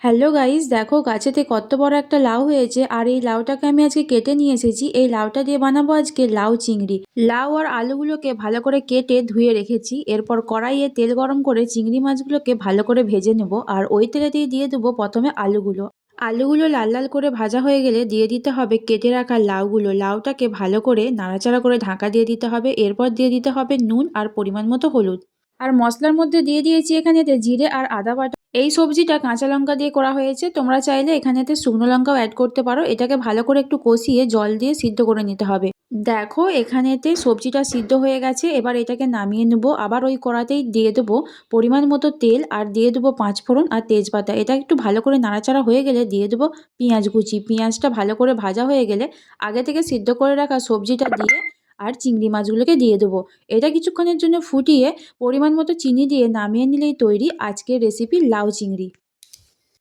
Hello guys, দেখো গাছেতে কত বড় একটা লাউ হয়েছে। আর এই লাউটাকে আমি আজকে কেটে নিয়ে এসেছি। এই লাউটা দিয়ে বানাবো আজকে লাউ চিংড়ি। লাউ আর আলুগুলোকে ভালো করে কেটে ধুয়ে রেখেছি। এরপর কড়াইয়ে তেল গরম করে চিংড়ি মাছগুলোকে ভালো করে ভেজে নেব। আর ওই তেলেতেই দিয়ে দেবো প্রথমে আলুগুলো। আলুগুলো লাল লাল করে ভাজা হয়ে গেলে দিয়ে দিতে হবে কেটে রাখা লাউগুলো। লাউটাকে ভালো করে নাড়াচাড়া করে ঢাকা দিয়ে দিতে হবে। এরপর দিয়ে দিতে হবে নুন আর পরিমাণ মতো হলুদ। আর মশলার মধ্যে দিয়ে দিয়েছি এখানেতে জিরে আর আদা বাটা। এই সবজিটা কাঁচা লঙ্কা দিয়ে করা হয়েছে, তোমরা চাইলে এখানেতে শুকনো লঙ্কাও অ্যাড করতে পারো। এটাকে ভালো করে একটু কষিয়ে জল দিয়ে সিদ্ধ করে নিতে হবে। দেখো এখানেতে সবজিটা সিদ্ধ হয়ে গেছে। এবার এটাকে নামিয়ে নেবো। আবার ওই কড়াতেই দিয়ে দেবো পরিমাণ মতো তেল আর দিয়ে দেবো পাঁচফোড়ন আর তেজপাতা। এটা একটু ভালো করে নাড়াচাড়া হয়ে গেলে দিয়ে দেবো পেঁয়াজ কুচি। পেঁয়াজটা ভালো করে ভাজা হয়ে গেলে আগে থেকে সিদ্ধ করে রাখা সবজিটা দিয়ে আর চিংড়ি মাছগুলোকে দিয়ে দেবো। এটা কিছুক্ষণের জন্য ফুটিয়ে পরিমাণ মতো চিনি দিয়ে নামিয়ে নিলেই তৈরি আজকের রেসিপি লাউ চিংড়ি।